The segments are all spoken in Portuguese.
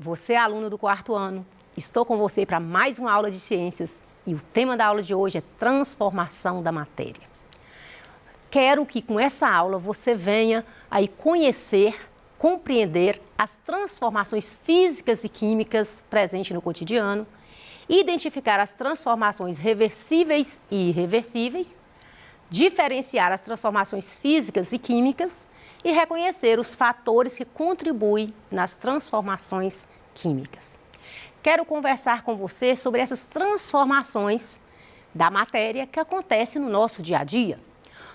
você é aluno do 4º ano. Estou com você para mais uma aula de ciências e o tema da aula de hoje é transformação da matéria. Quero que com essa aula você venha aí conhecer, compreender as transformações físicas e químicas presentes no cotidiano, identificar as transformações reversíveis e irreversíveis, diferenciar as transformações físicas e químicas e reconhecer os fatores que contribuem nas transformações químicas. Quero conversar com você sobre essas transformações da matéria que acontecem no nosso dia a dia.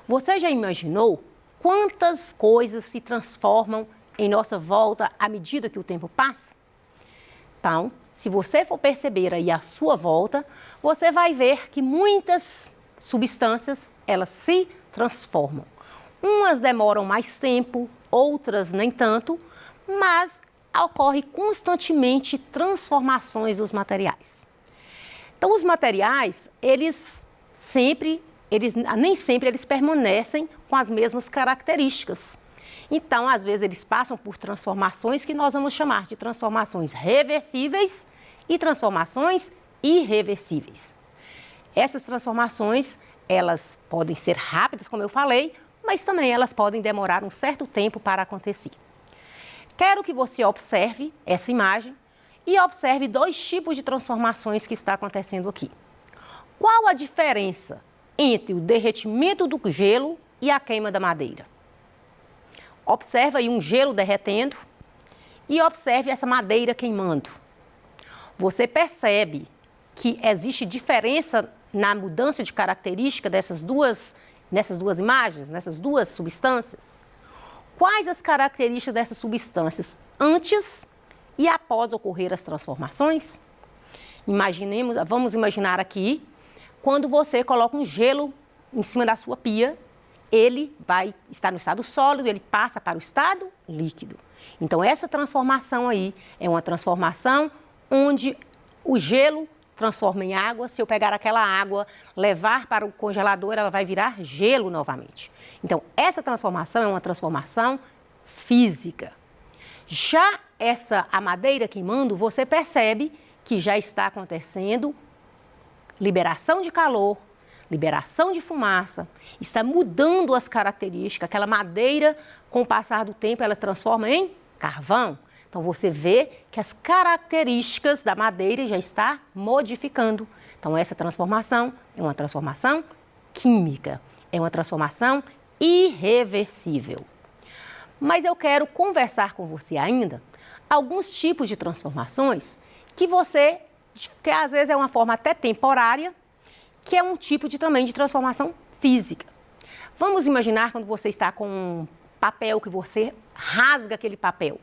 Você já imaginou quantas coisas se transformam em nossa volta à medida que o tempo passa? Então, se você for perceber aí à sua volta, você vai ver que muitas substâncias, elas se transformam. Umas demoram mais tempo, outras nem tanto, mas ocorre constantemente transformações dos materiais. Então, os materiais, nem sempre eles permanecem com as mesmas características. Então, às vezes, eles passam por transformações que nós vamos chamar de transformações reversíveis e transformações irreversíveis. Essas transformações, elas podem ser rápidas, como eu falei, mas também elas podem demorar um certo tempo para acontecer. Quero que você observe essa imagem e observe dois tipos de transformações que está acontecendo aqui. Qual a diferença entre o derretimento do gelo e a queima da madeira? Observe aí um gelo derretendo e observe essa madeira queimando. Você percebe que existe diferença na mudança de característica nessas duas imagens, nessas duas substâncias? Quais as características dessas substâncias antes e após ocorrer as transformações? Vamos imaginar aqui, quando você coloca um gelo em cima da sua pia, ele vai estar no estado sólido, ele passa para o estado líquido. Então, essa transformação aí é uma transformação onde o gelo transforma em água. Se eu pegar aquela água, levar para o congelador, ela vai virar gelo novamente. Então, essa transformação é uma transformação física. Já a madeira queimando, você percebe que já está acontecendo liberação de calor, liberação de fumaça, está mudando as características. Aquela madeira, com o passar do tempo, ela transforma em carvão. Então, você vê que as características da madeira já está modificando. Então, essa transformação é uma transformação química, é uma transformação irreversível. Mas eu quero conversar com você ainda alguns tipos de transformações que às vezes é uma forma até temporária, que é um tipo também de transformação física. Vamos imaginar quando você está com um papel, que você rasga aquele papel.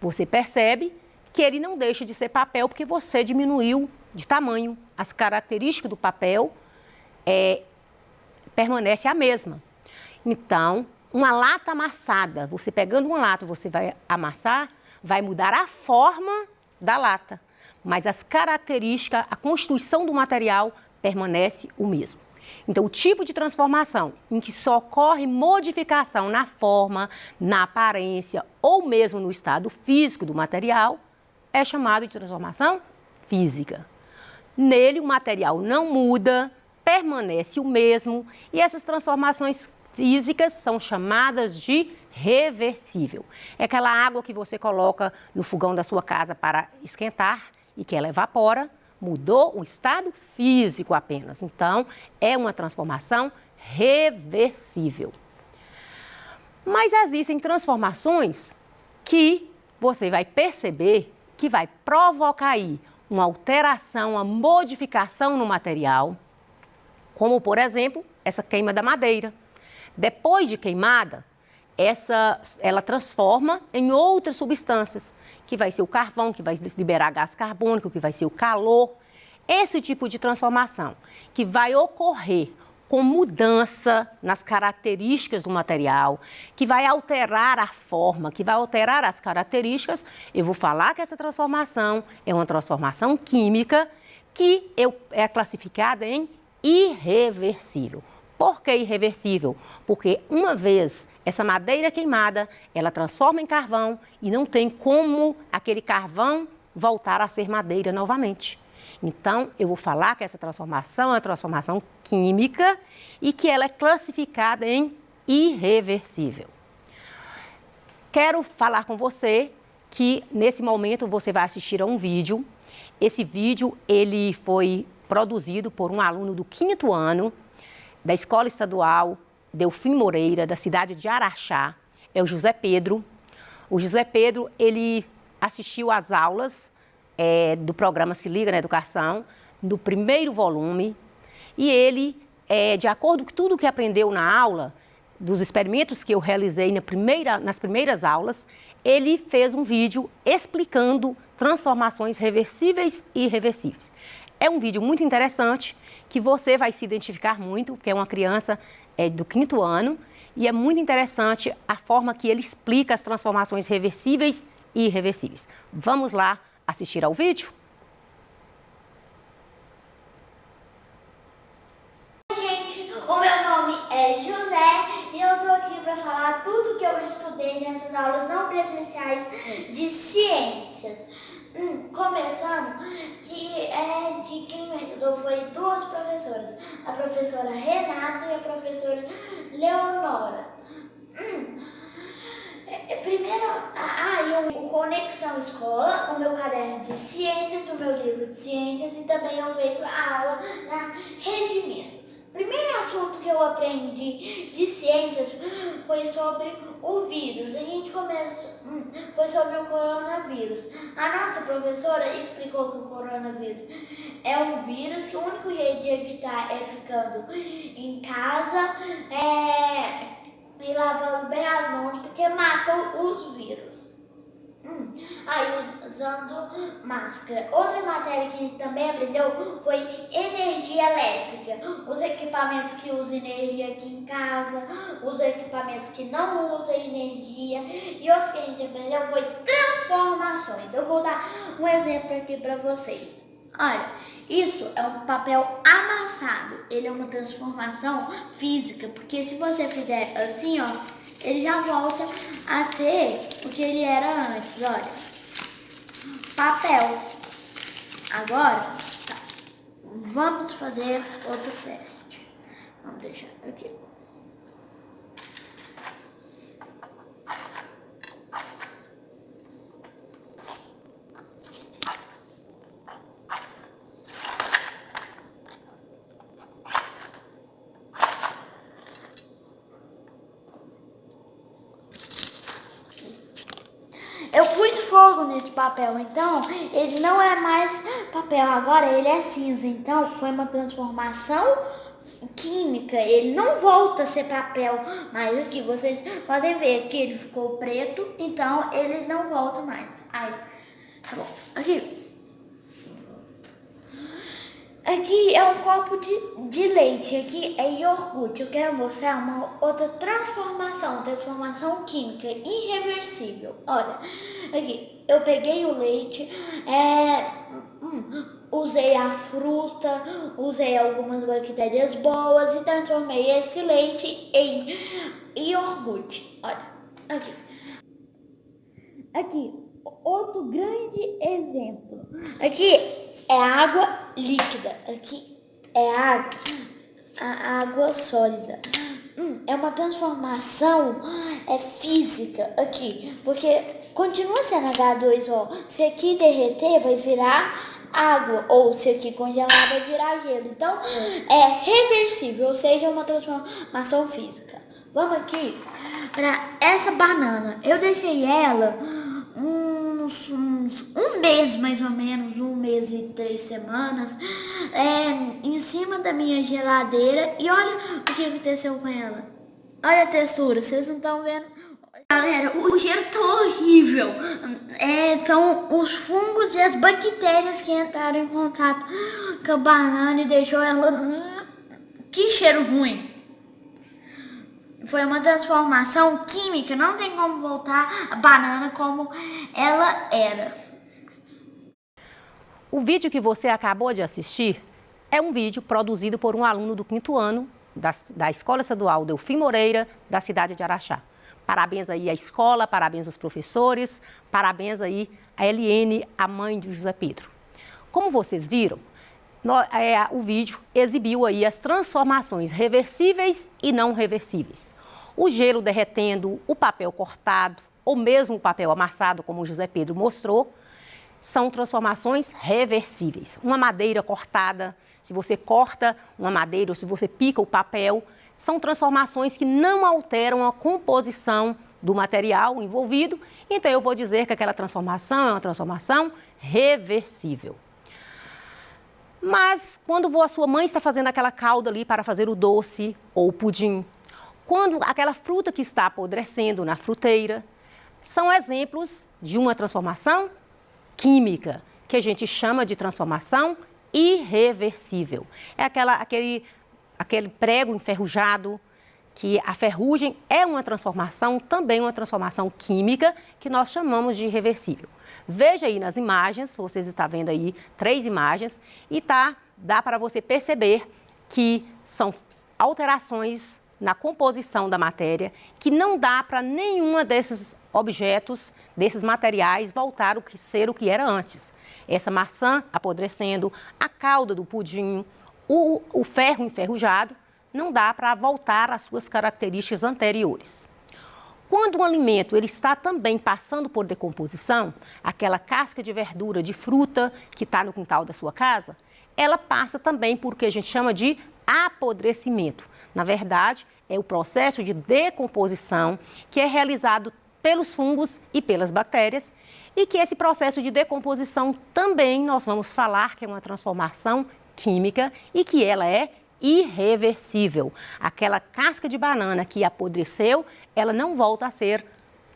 Você percebe que ele não deixa de ser papel porque você diminuiu de tamanho. As características do papel permanecem a mesma. Então, uma lata amassada, você pegando uma lata, você vai amassar, vai mudar a forma da lata. Mas as características, a constituição do material permanece o mesmo. Então, o tipo de transformação em que só ocorre modificação na forma, na aparência ou mesmo no estado físico do material é chamado de transformação física. Nele, o material não muda, permanece o mesmo e essas transformações físicas são chamadas de reversível. É aquela água que você coloca no fogão da sua casa para esquentar e que ela evapora, mudou o estado físico apenas. Então, é uma transformação reversível. Mas existem transformações que você vai perceber que vai provocar aí uma alteração, uma modificação no material, como, por exemplo, essa queima da madeira. Depois de queimada, ela transforma em outras substâncias, que vai ser o carvão, que vai liberar gás carbônico, que vai ser o calor. Esse tipo de transformação que vai ocorrer com mudança nas características do material, que vai alterar a forma, que vai alterar as características, eu vou falar que essa transformação é uma transformação química que é classificada em irreversível. Por que irreversível? Porque uma vez essa madeira queimada, ela transforma em carvão e não tem como aquele carvão voltar a ser madeira novamente. Então, eu vou falar que essa transformação é uma transformação química e que ela é classificada em irreversível. Quero falar com você que nesse momento você vai assistir a um vídeo. Esse vídeo ele foi produzido por um aluno do 5º ano da Escola Estadual Delfim Moreira, da cidade de Araxá, é o José Pedro. O José Pedro, ele assistiu às aulas do programa Se Liga na Educação, do 1º volume, e ele, de acordo com tudo que aprendeu na aula, dos experimentos que eu realizei nas primeiras aulas, ele fez um vídeo explicando transformações reversíveis e irreversíveis. É um vídeo muito interessante, que você vai se identificar muito, porque é uma criança do 5º ano, e é muito interessante a forma que ele explica as transformações reversíveis e irreversíveis. Vamos lá assistir ao vídeo? Gente, o meu nome é José e eu tô aqui para falar tudo que eu estudei nessas aulas não presenciais de ciências. Começando, de quem me ajudou foi 2 professoras, a professora Renata e a professora Leonora. Primeiro, o Conexão Escola, o meu caderno de ciências, o meu livro de ciências e também eu vejo a aula na Rede Minas. Primeiro assunto que eu aprendi de ciências foi sobre o vírus. A gente foi sobre o coronavírus. A nossa professora explicou que o coronavírus é um vírus que o único jeito de evitar é ficando em casa e lavando bem as mãos, porque mata os vírus. Aí usando máscara. Outra matéria que a gente também aprendeu foi energia elétrica. Os equipamentos que usam energia aqui em casa, os equipamentos que não usam energia. E outro que a gente aprendeu foi transformações. Eu vou dar um exemplo aqui para vocês. Olha, isso é um papel amassado. Ele é uma transformação física, porque se você fizer assim, ó, ele já volta a ser o que ele era antes, olha. Papel. Agora, tá. Vamos fazer outro teste. Vamos deixar aqui. Eu pus fogo nesse papel, então ele não é mais papel, agora ele é cinza. Então foi uma transformação química, ele não volta a ser papel. Mas aqui vocês podem ver que ele ficou preto, então ele não volta mais. Aí, tá bom, Aqui é um copo de leite, aqui é iogurte. Eu quero mostrar uma outra transformação química irreversível. Olha, aqui eu peguei o leite, usei a fruta, usei algumas bactérias boas e transformei esse leite em iogurte. Olha, aqui, outro grande exemplo. Aqui é água líquida, aqui é a água sólida. É uma transformação física aqui, porque continua sendo H2O. Se aqui derreter, vai virar água, ou se aqui congelar, vai virar gelo. Então, é reversível, ou seja, é uma transformação física. Vamos aqui para essa banana. Eu deixei ela um mês mais ou menos, 1 mês e 3 semanas, em cima da minha geladeira. E olha o que aconteceu com ela. Olha a textura, vocês não estão vendo? Galera, o cheiro tá horrível. São os fungos e as bactérias que entraram em contato com a banana e deixou ela... Que cheiro ruim. Foi uma transformação química, não tem como voltar a banana como ela era. O vídeo que você acabou de assistir é um vídeo produzido por um aluno do 5º ano da Escola Estadual Delfim Moreira, da cidade de Araxá. Parabéns aí à escola, parabéns aos professores, parabéns aí a Eliene, a mãe de José Pedro. Como vocês viram, o vídeo exibiu aí as transformações reversíveis e não reversíveis. O gelo derretendo, o papel cortado, ou mesmo o papel amassado, como o José Pedro mostrou, são transformações reversíveis. Uma madeira cortada, se você corta uma madeira ou se você pica o papel, são transformações que não alteram a composição do material envolvido. Então, eu vou dizer que aquela transformação é uma transformação reversível. Mas, quando a sua mãe está fazendo aquela calda ali para fazer o doce ou o pudim, quando aquela fruta que está apodrecendo na fruteira, são exemplos de uma transformação química, que a gente chama de transformação irreversível. É aquele prego enferrujado, que a ferrugem é uma transformação, também uma transformação química, que nós chamamos de irreversível. Veja aí nas imagens, vocês estão vendo aí 3 imagens, e dá para você perceber que são alterações na composição da matéria, que não dá para nenhuma desses objetos, desses materiais, voltar a ser o que era antes. Essa maçã apodrecendo, a calda do pudim, o ferro enferrujado, não dá para voltar às suas características anteriores. Quando um alimento ele está também passando por decomposição, aquela casca de verdura, de fruta que está no quintal da sua casa, ela passa também por o que a gente chama de apodrecimento. Na verdade, é o processo de decomposição que é realizado pelos fungos e pelas bactérias, e que esse processo de decomposição também nós vamos falar que é uma transformação química e que ela é irreversível. Aquela casca de banana que apodreceu, ela não volta a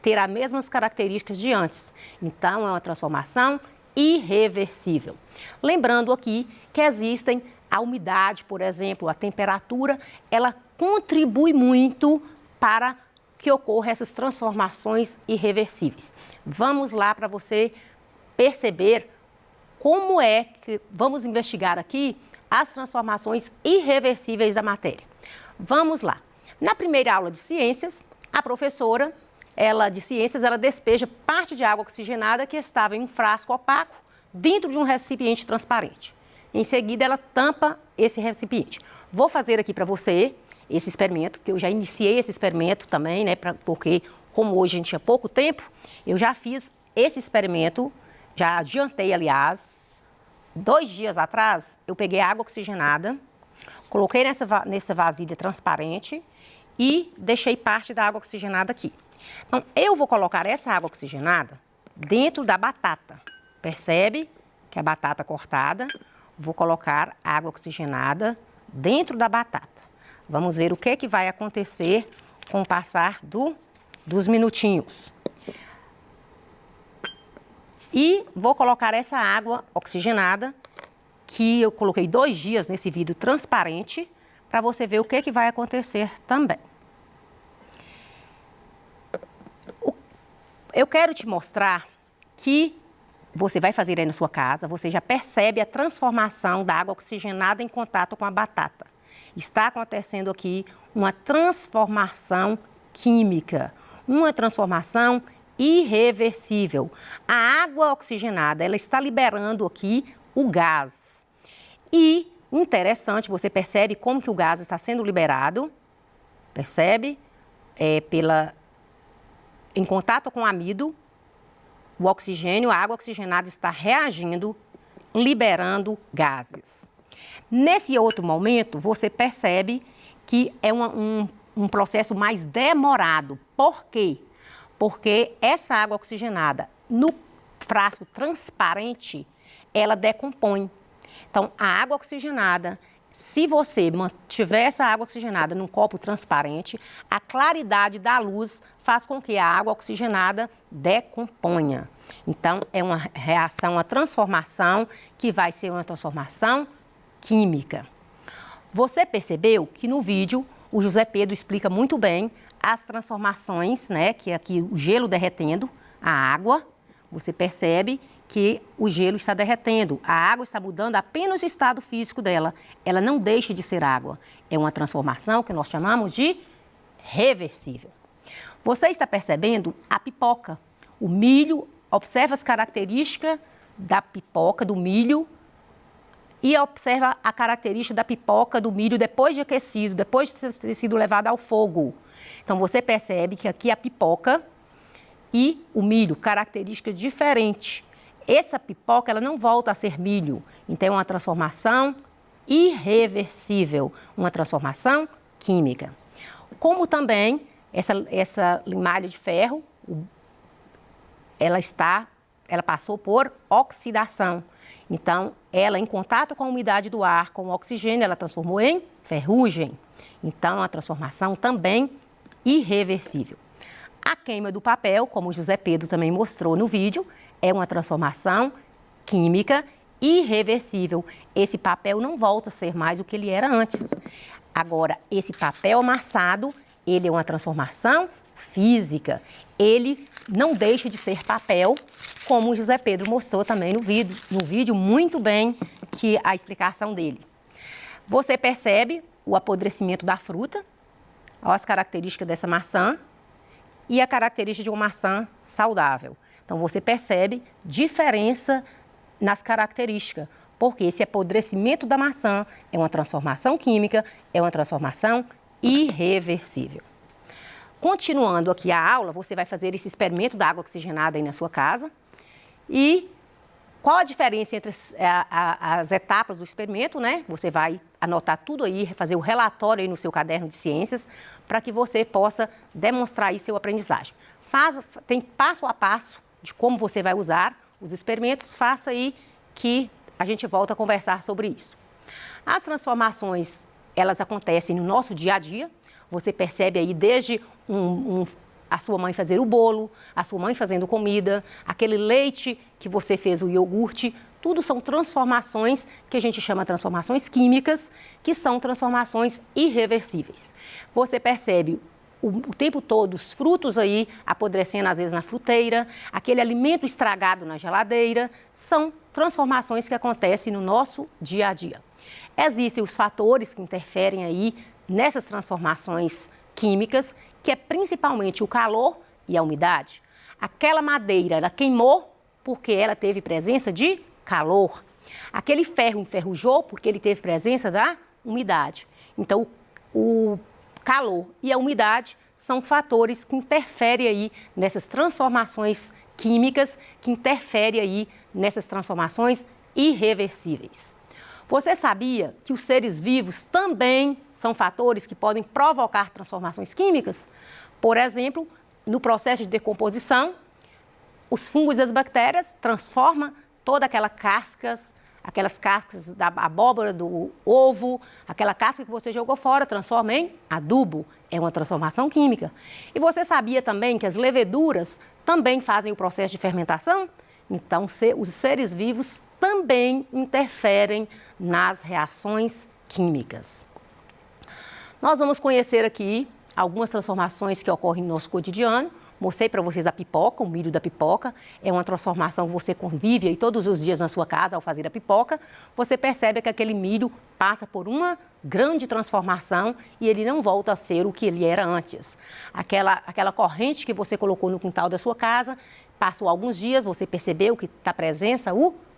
ter as mesmas características de antes. Então, é uma transformação irreversível. Lembrando aqui que existem a umidade, por exemplo, a temperatura, ela contribui muito para que ocorram essas transformações irreversíveis. Vamos lá para você perceber como é que vamos investigar aqui as transformações irreversíveis da matéria. Vamos lá. Na primeira aula de ciências, a professora, ela despeja parte de água oxigenada que estava em um frasco opaco dentro de um recipiente transparente. Em seguida, ela tampa esse recipiente. Vou fazer aqui para você esse experimento, que eu já iniciei esse experimento também, né? Porque como hoje a gente tinha pouco tempo, eu já fiz esse experimento, já adiantei, aliás. 2 dias atrás, eu peguei água oxigenada, coloquei nessa vasilha transparente e deixei parte da água oxigenada aqui. Então, eu vou colocar essa água oxigenada dentro da batata. Percebe que a batata cortada, vou colocar água oxigenada dentro da batata. Vamos ver o que vai acontecer com o passar dos minutinhos. E vou colocar essa água oxigenada, que eu coloquei 2 dias nesse vidro transparente, para você ver o que vai acontecer também. Eu quero te mostrar que você vai fazer aí na sua casa, você já percebe a transformação da água oxigenada em contato com a batata. Está acontecendo aqui uma transformação química, uma transformação irreversível. A água oxigenada, ela está liberando aqui o gás. E, interessante, você percebe como que o gás está sendo liberado, percebe? Em contato com o amido, o oxigênio, a água oxigenada está reagindo, liberando gases. Nesse outro momento, você percebe que é um processo mais demorado. Por quê? Porque essa água oxigenada no frasco transparente, ela decompõe. Então, a água oxigenada, se você mantiver essa água oxigenada num copo transparente, a claridade da luz faz com que a água oxigenada decomponha. Então, é uma reação, uma transformação que vai ser uma transformação química. Você percebeu que no vídeo o José Pedro explica muito bem as transformações, né? Que aqui o gelo derretendo, a água, você percebe que o gelo está derretendo, a água está mudando apenas o estado físico dela. Ela não deixa de ser água. É uma transformação que nós chamamos de reversível. Você está percebendo a pipoca, o milho, observa as características da pipoca, do milho, e observa a característica da pipoca, do milho, depois de aquecido, depois de ter sido levado ao fogo. Então, você percebe que aqui a pipoca e o milho, características diferentes. Essa pipoca, ela não volta a ser milho. Então, é uma transformação irreversível, uma transformação química. Como também, essa limalha de ferro, ela passou por oxidação. Então, ela, em contato com a umidade do ar, com o oxigênio, ela transformou em ferrugem. Então, é uma transformação também irreversível. A queima do papel, como o José Pedro também mostrou no vídeo, é uma transformação química irreversível. Esse papel não volta a ser mais o que ele era antes. Agora, esse papel amassado, ele é uma transformação física. Ele não deixa de ser papel, como o José Pedro mostrou também no vídeo muito bem que a explicação dele. Você percebe o apodrecimento da fruta, as características dessa maçã e a característica de uma maçã saudável. Então, você percebe diferença nas características, porque esse apodrecimento da maçã é uma transformação química, é uma transformação irreversível. Continuando aqui a aula, você vai fazer esse experimento da água oxigenada aí na sua casa. E qual a diferença entre as etapas do experimento, né? Você vai anotar tudo aí, fazer o relatório aí no seu caderno de ciências, para que você possa demonstrar aí seu aprendizagem. Tem passo a passo de como você vai usar os experimentos, faça aí que a gente volta a conversar sobre isso. As transformações, elas acontecem no nosso dia a dia. Você percebe aí desde a sua mãe fazer o bolo, a sua mãe fazendo comida, aquele leite que você fez o iogurte, tudo são transformações que a gente chama de transformações químicas, que são transformações irreversíveis. Você percebe o tempo todo os frutos aí apodrecendo às vezes na fruteira, aquele alimento estragado na geladeira, são transformações que acontecem no nosso dia a dia. Existem os fatores que interferem aí nessas transformações químicas, que é principalmente o calor e a umidade. Aquela madeira, ela queimou porque ela teve presença de calor. Aquele ferro enferrujou porque ele teve presença da umidade. Então, o calor e a umidade são fatores que interferem aí nessas transformações químicas, que interferem aí nessas transformações irreversíveis. Você sabia que os seres vivos também são fatores que podem provocar transformações químicas? Por exemplo, no processo de decomposição, os fungos e as bactérias transformam toda aquelas cascas da abóbora, do ovo, aquela casca que você jogou fora, transforma em adubo. É uma transformação química. E você sabia também que as leveduras também fazem o processo de fermentação? Então, os seres vivos também interferem nas reações químicas. Nós vamos conhecer aqui algumas transformações que ocorrem no nosso cotidiano. Mostrei para vocês a pipoca, o milho da pipoca. É uma transformação que você convive aí todos os dias na sua casa ao fazer a pipoca. Você percebe que aquele milho passa por uma grande transformação e ele não volta a ser o que ele era antes. Aquela corrente que você colocou no quintal da sua casa, passou alguns dias, você percebeu que está presença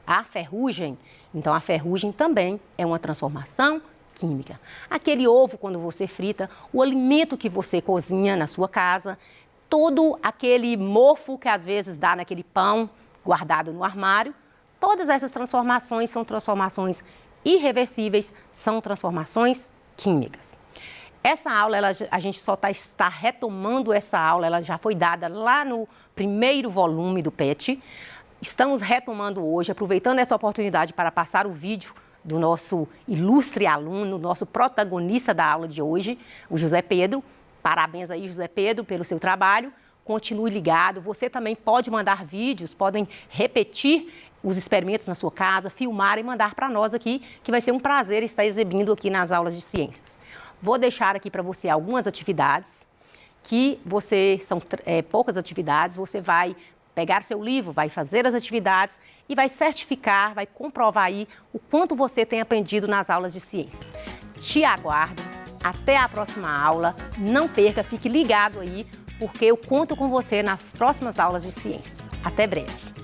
a ferrugem. Então, a ferrugem também é uma transformação química. Aquele ovo, quando você frita, o alimento que você cozinha na sua casa, todo aquele mofo que às vezes dá naquele pão guardado no armário, todas essas transformações são transformações irreversíveis, são transformações químicas. Essa aula, a gente só está retomando essa aula, ela já foi dada lá no primeiro volume do PET. Estamos retomando hoje, aproveitando essa oportunidade para passar o vídeo do nosso ilustre aluno, nosso protagonista da aula de hoje, o José Pedro. Parabéns aí, José Pedro, pelo seu trabalho. Continue ligado. Você também pode mandar vídeos, podem repetir os experimentos na sua casa, filmar e mandar para nós aqui, que vai ser um prazer estar exibindo aqui nas aulas de ciências. Vou deixar aqui para você algumas atividades, são poucas atividades, você vai pegar seu livro, vai fazer as atividades e vai certificar, vai comprovar aí o quanto você tem aprendido nas aulas de ciências. Te aguardo, até a próxima aula, não perca, fique ligado aí, porque eu conto com você nas próximas aulas de ciências. Até breve!